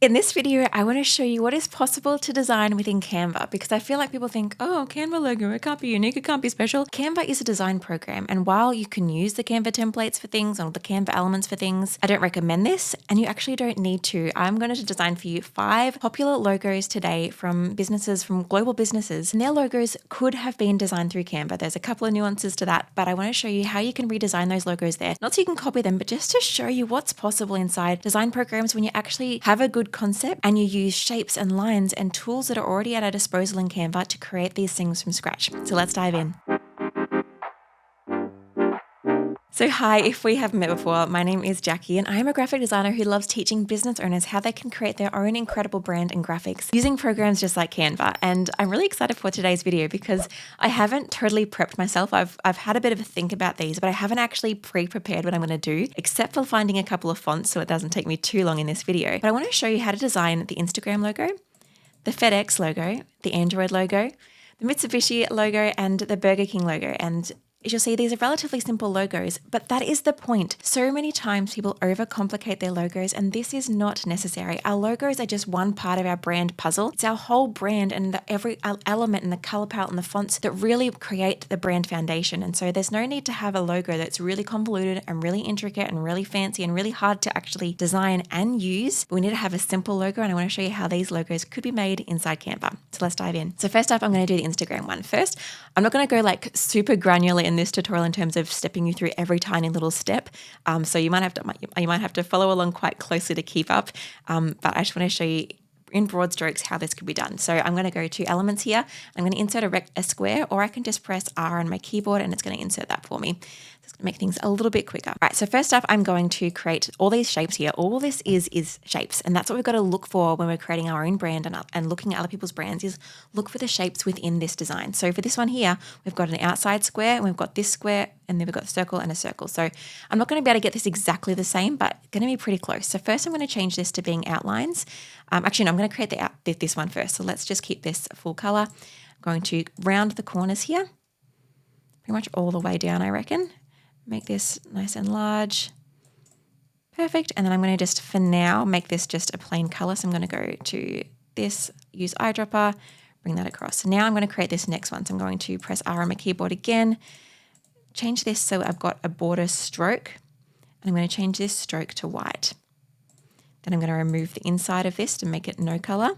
In this video, I want to show you what is possible to design within Canva, because I feel like people think, oh, Canva logo, it can't be unique, it can't be special. Canva is a design program, and while you can use the Canva templates for things or the Canva elements for things, I don't recommend this, and you actually don't need to. I'm going to design for you 5 popular logos today from businesses, from global businesses, and their logos could have been designed through Canva. There's a couple of nuances to that, but I want to show you how you can redesign those logos there. Not so you can copy them, but just to show you what's possible inside design programs when you actually have a good concept and you use shapes and lines and tools that are already at our disposal in Canva to create these things from scratch. So let's dive in. So hi, if we haven't met before, my name is Jacqui and I am a graphic designer who loves teaching business owners how they can create their own incredible brand and graphics using programs just like Canva. And I'm really excited for today's video because I haven't totally prepped myself. I've had a bit of a think about these, but I haven't actually pre-prepared what I'm going to do, except for finding a couple of fonts so it doesn't take me too long in this video. But I want to show you how to design the Instagram logo, the FedEx logo, the Android logo, the Mitsubishi logo, and the Burger King logo. And as you'll see, these are relatively simple logos, but that is the point. So many times people overcomplicate their logos, and this is not necessary. Our logos are just one part of our brand puzzle. It's our whole brand and every element and the color palette and the fonts that really create the brand foundation. And so there's no need to have a logo that's really convoluted and really intricate and really fancy and really hard to actually design and use. But we need to have a simple logo, and I want to show you how these logos could be made inside Canva. So let's dive in. So first up, I'm going to do the Instagram one. First, I'm not going to go like super granular in this tutorial in terms of stepping you through every tiny little step. So you might have to follow along quite closely to keep up. But I just want to show you in broad strokes how this could be done. So I'm going to go to elements here. I'm going to insert a square, or I can just press R on my keyboard and it's going to insert that for me. It's going to make things a little bit quicker. All right, so first up, I'm going to create all these shapes here. All this is shapes, and that's what we've got to look for when we're creating our own brand and looking at other people's brands, is look for the shapes within this design. So for this one here, we've got an outside square, and we've got this square, and then we've got a circle and a circle. So I'm not going to be able to get this exactly the same, but going to be pretty close. So first I'm going to change this to being outlines. Actually, no, I'm going to create this one first. So let's just keep this full color. I'm going to round the corners here, pretty much all the way down, I reckon. Make this nice and large. Perfect. And then I'm going to just, for now, make this just a plain color. So I'm going to go to this, use eyedropper, bring that across. So now I'm going to create this next one. So I'm going to press R on my keyboard again, change this so I've got a border stroke, and I'm going to change this stroke to white. Then I'm going to remove the inside of this to make it no color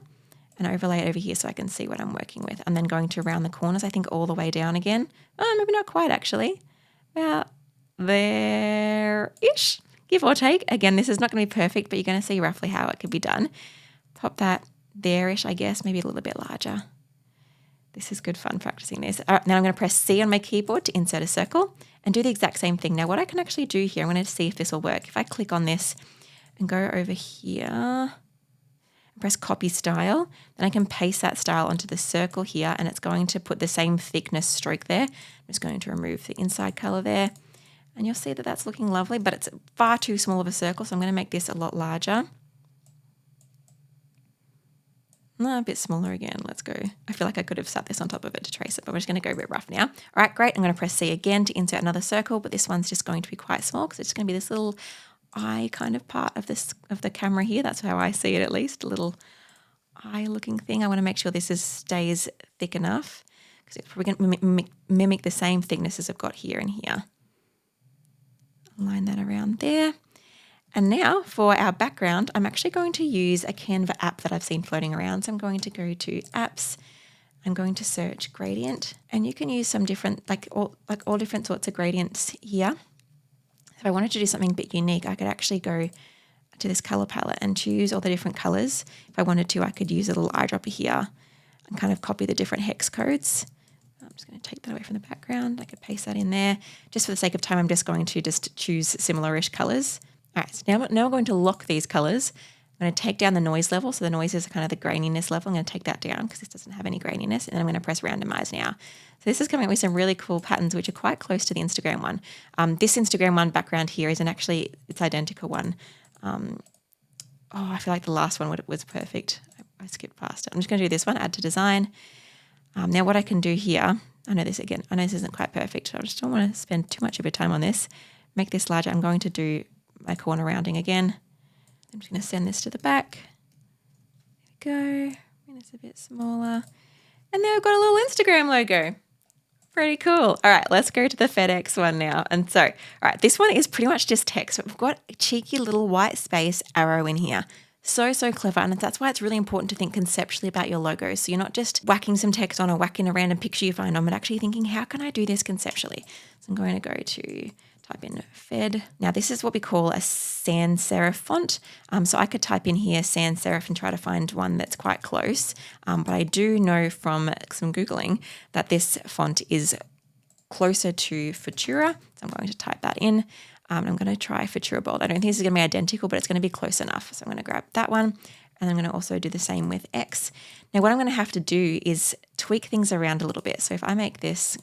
and overlay it over here so I can see what I'm working with. I'm then going to round the corners, I think all the way down again. Oh, maybe not quite actually. About there-ish, give or take. Again, this is not going to be perfect, but you're going to see roughly how it could be done. Pop that there-ish, I guess, maybe a little bit larger. This is good fun practicing this. All right, now I'm going to press C on my keyboard to insert a circle and do the exact same thing. Now what I can actually do here, I'm going to see if this will work. If I click on this and go over here and press copy style, then I can paste that style onto the circle here, and it's going to put the same thickness stroke there. I'm just going to remove the inside color there. And you'll see that that's looking lovely, but it's far too small of a circle, so I'm going to make this a lot larger. No, a bit smaller again. Let's go. I feel like I could have sat this on top of it to trace it, but we're just going to go a bit rough now. All right, great. I'm going to press C again to insert another circle, but this one's just going to be quite small because it's going to be this little eye kind of part of the camera here. That's how I see it, at least, a little eye-looking thing. I want to make sure this stays thick enough because it's probably going to mimic the same thickness as I've got here and here. Line that around there. And now for our background, I'm actually going to use a Canva app that I've seen floating around. So I'm going to go to apps. I'm going to search gradient, and you can use some different, all different sorts of gradients here. If I wanted to do something a bit unique, I could actually go to this color palette and choose all the different colors. If I wanted to, I could use a little eyedropper here and kind of copy the different hex codes. I'm just going to take that away from the background. I could paste that in there. Just for the sake of time, I'm just going to choose similar-ish colors. All right, so now I'm going to lock these colors. I'm going to take down the noise level. So the noise is kind of the graininess level. I'm going to take that down because this doesn't have any graininess. And then I'm going to press randomize now. So this is coming up with some really cool patterns, which are quite close to the Instagram one. This Instagram one background here is it's identical one. I feel like the last one was perfect. I skipped past it. I'm just going to do this one, add to design. Now what I can do here, I know this isn't quite perfect, so I just don't want to spend too much of your time on this. Make this larger. I'm going to do my corner rounding again. I'm just going to send this to the back. this a bit smaller. And now we've got a little Instagram logo. Pretty cool. All right, let's go to the FedEx one now. And so, all right, this one is pretty much just text, but we've got a cheeky little white space arrow in here. So clever. And that's why it's really important to think conceptually about your logo. So you're not just whacking some text on or whacking a random picture you find on, but actually thinking, how can I do this conceptually? So I'm going to go to type in Fed. Now this is what we call a sans serif font. So I could type in here sans serif and try to find one that's quite close. But I do know from some Googling that this font is closer to Futura. So I'm going to type that in. I'm going to try Futura Bold. I don't think this is going to be identical, but it's going to be close enough. So I'm going to grab that one. And I'm going to also do the same with X. Now what I'm going to have to do is tweak things around a little bit. So if I make this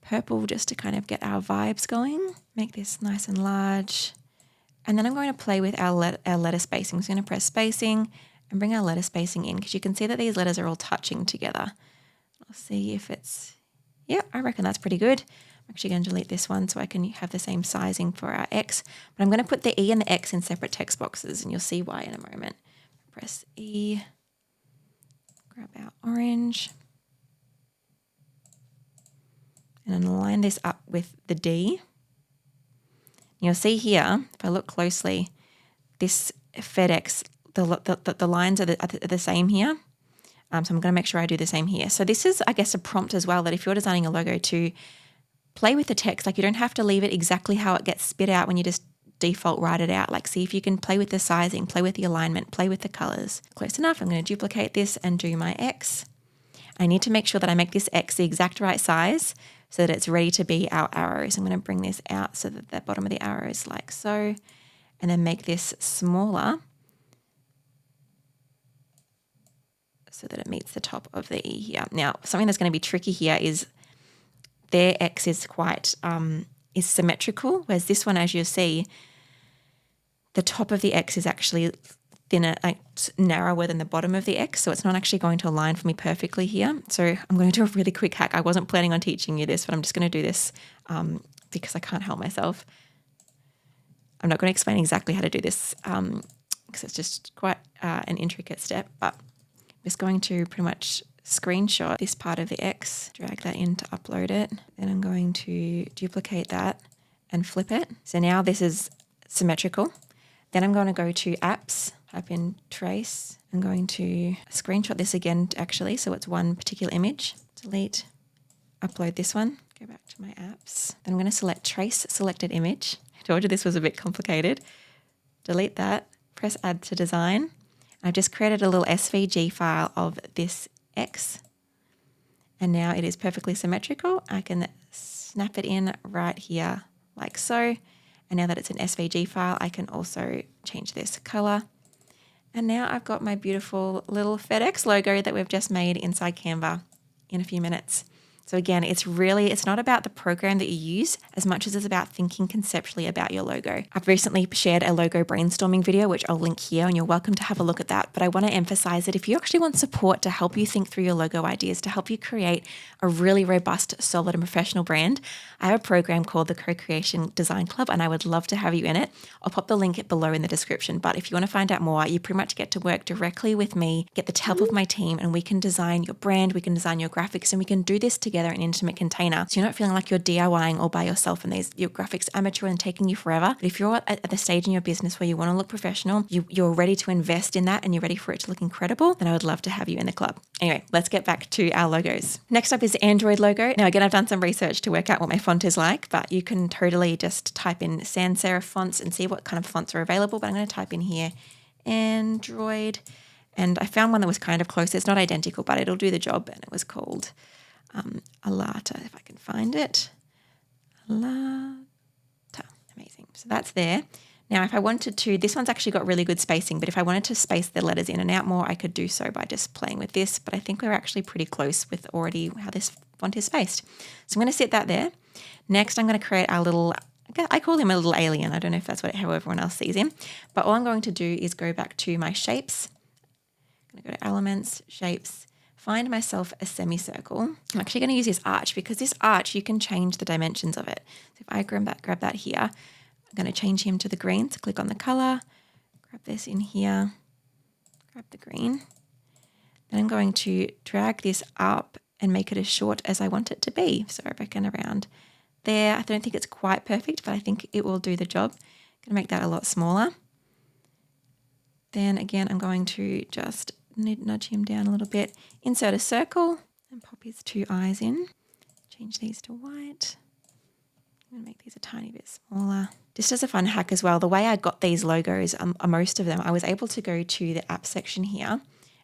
purple just to kind of get our vibes going, make this nice and large. And then I'm going to play with our letter spacing. So I'm going to press spacing and bring our letter spacing in because you can see that these letters are all touching together. I'll see if it's, yeah, I reckon that's pretty good. I'm actually going to delete this one so I can have the same sizing for our X. But I'm going to put the E and the X in separate text boxes and you'll see why in a moment. Press E, grab our orange, and then align this up with the D. You'll see here, if I look closely, this FedEx, the lines are the same here. So I'm going to make sure I do the same here. So this is, I guess, a prompt as well that if you're designing a logo to play with the text, like you don't have to leave it exactly how it gets spit out when you just default write it out. Like see if you can play with the sizing, play with the alignment, play with the colors. Close enough. I'm going to duplicate this and do my X. I need to make sure that I make this X the exact right size so that it's ready to be our arrows. I'm going to bring this out so that the bottom of the arrow is like so, and then make this smaller so that it meets the top of the E here. Now, something that's going to be tricky here is their X is quite is symmetrical, whereas this one, as you'll see, the top of the X is actually thinner, like narrower than the bottom of the X, so it's not actually going to align for me perfectly here. So I'm going to do a really quick hack. I wasn't planning on teaching you this, but I'm just going to do this because I can't help myself. I'm not going to explain exactly how to do this because it's just quite an intricate step, but I'm just going to pretty much screenshot this part of the X, drag that in to upload it. Then I'm going to duplicate that and flip it. So now this is symmetrical. Then I'm going to go to apps, type in trace. I'm going to screenshot this again actually, so it's one particular image. Delete, upload this one, go back to my apps. Then I'm going to select trace selected image. I told you this was a bit complicated. Delete that, press add to design. I've just created a little SVG file of this X, and now it is perfectly symmetrical. I can snap it in right here like so, and now that it's an SVG file, I can also change this color, and now I've got my beautiful little FedEx logo that we've just made inside Canva in a few minutes. So again, it's not about the program that you use as much as it's about thinking conceptually about your logo. I've recently shared a logo brainstorming video, which I'll link here, and you're welcome to have a look at that. But I want to emphasize that if you actually want support to help you think through your logo ideas, to help you create a really robust, solid, and professional brand, I have a program called the Co-Creation Design Club, and I would love to have you in it. I'll pop the link below in the description. But if you want to find out more, you pretty much get to work directly with me, get the help of my team, and we can design your brand, we can design your graphics, and we can do this together in an intimate container. So you're not feeling like you're DIYing all by yourself and your graphics amateur and taking you forever. But if you're at the stage in your business where you want to look professional, you're ready to invest in that and you're ready for it to look incredible, then I would love to have you in the club. Anyway, let's get back to our logos. Next up is the Android logo. Now again, I've done some research to work out what my font is like, but you can totally just type in sans serif fonts and see what kind of fonts are available. But I'm going to type in here Android, and I found one that was kind of close. It's not identical, but it'll do the job, and it was called Alata, if I can find it. Alata. Amazing. So that's there. Now, if I wanted to, this one's actually got really good spacing, but if I wanted to space the letters in and out more, I could do so by just playing with this. But I think we're actually pretty close with already how this font is spaced. So I'm going to set that there. Next, I'm going to create our little, I call him a little alien. I don't know if that's how everyone else sees him. But all I'm going to do is go back to my shapes. I'm going to go to elements, shapes, find myself a semicircle. I'm actually going to use this arch because this arch, you can change the dimensions of it. So if I grab that here, I'm going to change him to the green. So click on the color, grab this in here, grab the green. Then I'm going to drag this up and make it as short as I want it to be. So I reckon around there. I don't think it's quite perfect, but I think it will do the job. I'm going to make that a lot smaller. Then again, I'm going to just nudge him down a little bit, insert a circle and pop his 2 eyes in. Change these to white. I'm going to make these a tiny bit smaller. Just as a fun hack as well, the way I got these logos, most of them, I was able to go to the app section here.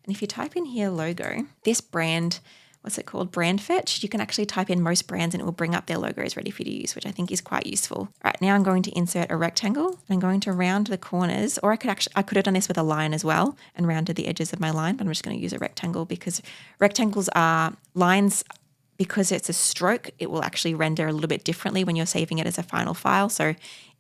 And if you type in here logo, this brand, what's it called? Brand Fetch. You can actually type in most brands and it will bring up their logos ready for you to use, which I think is quite useful. All right, now I'm going to insert a rectangle. I'm going to round the corners, or I could have done this with a line as well and rounded the edges of my line, but I'm just going to use a rectangle because rectangles are lines. Because it's a stroke, it will actually render a little bit differently when you're saving it as a final file. So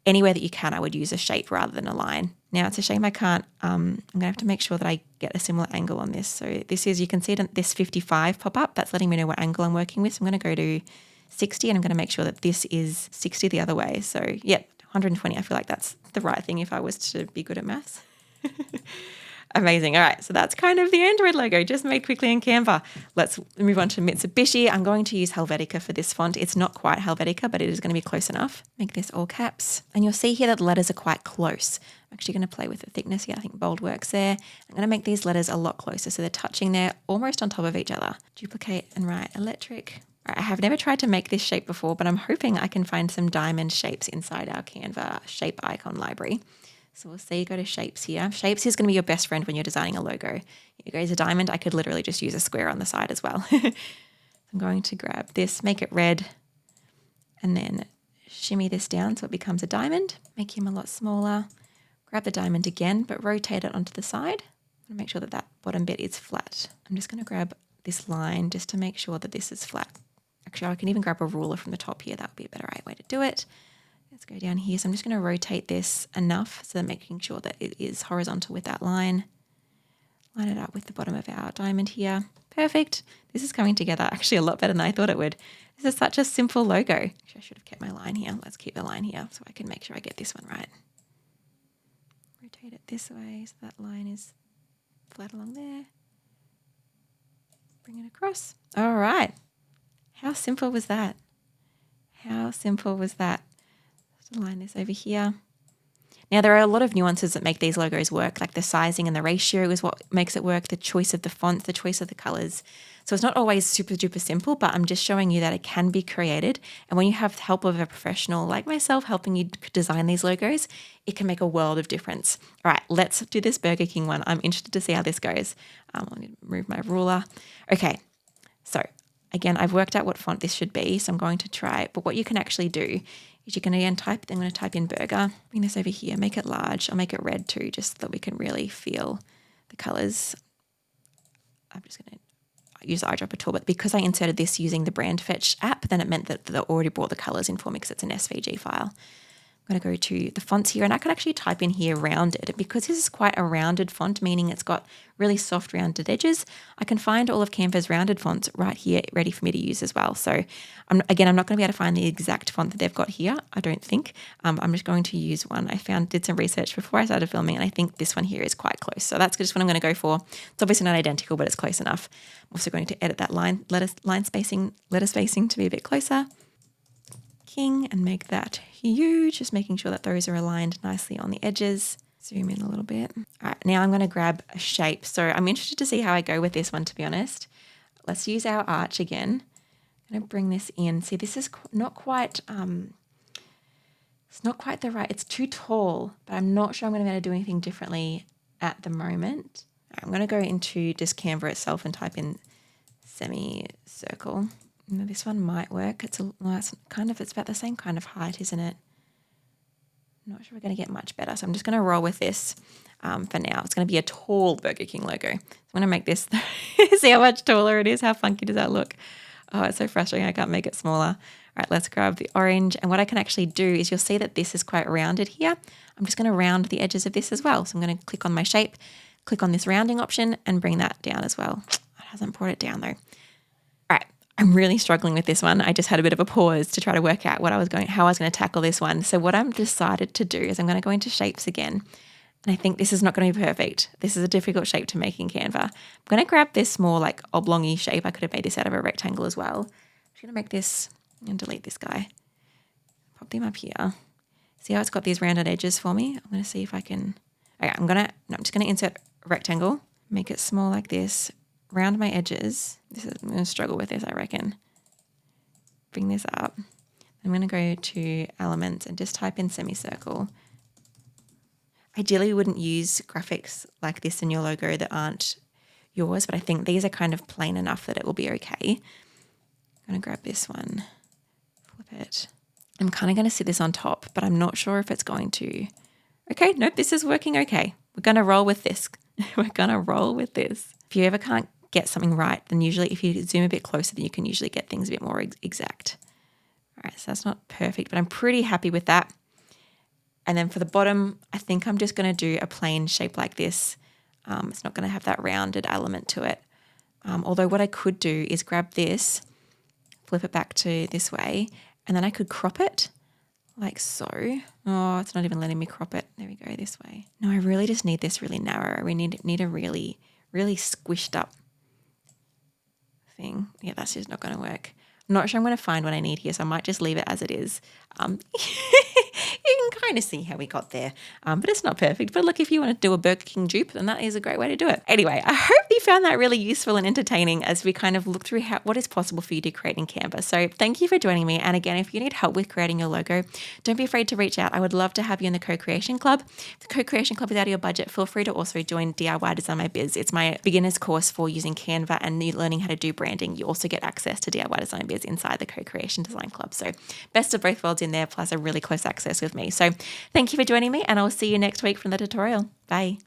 anywhere that you can, I would use a shape rather than a line. Now it's a shame I can't, I'm going to have to make sure that I get a similar angle on this. So this is, you can see this 55 pop up. That's letting me know what angle I'm working with. So I'm going to go to 60 and I'm going to make sure that this is 60 the other way. So yeah, 120. I feel like that's the right thing if I was to be good at maths. Amazing. All right. So that's kind of the Android logo just made quickly in Canva. Let's move on to Mitsubishi. I'm going to use Helvetica for this font. It's not quite Helvetica, but it is going to be close enough. Make this all caps. And you'll see here that the letters are quite close. I'm actually going to play with the thickness here. I think bold works there. I'm going to make these letters a lot closer. So they're touching there almost on top of each other. Duplicate and write electric. All right, I have never tried to make this shape before, but I'm hoping I can find some diamond shapes inside our Canva shape icon library. So we'll see, go to shapes here. Shapes is going to be your best friend when you're designing a logo. Here goes a diamond. I could literally just use a square on the side as well. I'm going to grab this, make it red, and then shimmy this down so it becomes a diamond. Make him a lot smaller. Grab the diamond again, but rotate it onto the side. And make sure that that bottom bit is flat. I'm just going to grab this line just to make sure that this is flat. Actually, I can even grab a ruler from the top here. That would be a better way to do it. Let's go down here. So I'm just going to rotate this enough so that making sure that it is horizontal with that line. Line it up with the bottom of our diamond here. Perfect. This is coming together actually a lot better than I thought it would. This is such a simple logo. Actually, I should have kept my line here. Let's keep the line here so I can make sure I get this one right. Rotate it this way so that line is flat along there. Bring it across. All right. How simple was that? How simple was that? Line this over here. Now there are a lot of nuances that make these logos work, like the sizing and the ratio is what makes it work, the choice of the fonts, the choice of the colors. So it's not always super duper simple, but I'm just showing you that it can be created. And when you have the help of a professional like myself helping you design these logos, it can make a world of difference. All right, let's do this Burger King one. I'm interested to see how this goes. I'll need to move my ruler. Okay, so again, I've worked out what font this should be, so I'm going to try it. But what you can actually do is you can again I'm going to type in burger, bring this over here, make it large. I'll make it red too, just so that we can really feel the colors. I'm just going to use the eyedropper tool, but because I inserted this using the Brand Fetch app, then it meant that they already brought the colors in for me because it's an SVG file. I'm going to go to the fonts here and I could actually type in here rounded because this is quite a rounded font, meaning it's got really soft rounded edges. I can find all of Canva's rounded fonts right here ready for me to use as well. So I'm not going to be able to find the exact font that they've got here, I don't think. I'm just going to use one. Did some research before I started filming and I think this one here is quite close. So that's just what I'm going to go for. It's obviously not identical, but it's close enough. I'm also going to edit that letter spacing to be a bit closer. King and make that huge, just making sure that those are aligned nicely on the edges. Zoom in a little bit. All right, now I'm going to grab a shape. So I'm interested to see how I go with this one, to be honest. Let's use our arch again. I'm going to bring this in. See, this is not quite, it's not quite the right, it's too tall, but I'm not sure I'm going to be able to do anything differently at the moment. All right, I'm going to go into just Canva itself and type in semicircle. This one might work. It's about the same kind of height, isn't it? I'm not sure we're going to get much better. So I'm just going to roll with this for now. It's going to be a tall Burger King logo. So I'm going to make this, see how much taller it is? How funky does that look? Oh, it's so frustrating. I can't make it smaller. All right, let's grab the orange. And what I can actually do is you'll see that this is quite rounded here. I'm just going to round the edges of this as well. So I'm going to click on my shape, click on this rounding option and bring that down as well. It hasn't brought it down though. All right. I'm really struggling with this one. I just had a bit of a pause to try to work out how I was going to tackle this one. So what I've decided to do is I'm going to go into shapes again And I think this is not going to be perfect. This is a difficult shape to make in Canva. I'm going to grab this more like oblongy shape. I could have made this out of a rectangle as well. I'm just going to make this and delete this guy. Pop them up here. See how it's got these rounded edges for me? I'm going to see if I can. Okay, I'm just going to insert a rectangle, make it small like this, round my edges. I'm going to struggle with this, I reckon. Bring this up. I'm going to go to elements and just type in semicircle. Ideally, we wouldn't use graphics like this in your logo that aren't yours, but I think these are kind of plain enough that it will be okay. I'm going to grab this one, flip it. I'm kind of going to sit this on top, but I'm not sure if it's going to. Okay, nope, this is working okay. We're going to roll with this. We're going to roll with this. If you ever can't get something right, then usually if you zoom a bit closer, then you can usually get things a bit more exact. All right, so that's not perfect, but I'm pretty happy with that. And then for the bottom, I think I'm just going to do a plain shape like this. It's not going to have that rounded element to it. Although what I could do is grab this, flip it back to this way, and then I could crop it like so. Oh, it's not even letting me crop it. There we go, this way. No, I really just need this really narrow. We need a really, really squished up thing. Yeah, that's just not going to work. I'm not sure I'm going to find what I need here, so I might just leave it as it is. You can kind of see how we got there, but it's not perfect. But look, if you want to do a Burger King dupe, then that is a great way to do it. Anyway, I hope you found that really useful and entertaining as we kind of look through what is possible for you to create in Canva. So thank you for joining me. And again, if you need help with creating your logo, don't be afraid to reach out. I would love to have you in the Co-Creation Club. If the Co-Creation Club is out of your budget, feel free to also join DIY Design My Biz. It's my beginner's course for using Canva and learning how to do branding. You also get access to DIY Design Biz inside the Co-Creation Design Club. So best of both worlds in there, plus a really close access with me. So thank you for joining me, and I'll see you next week from the tutorial. Bye.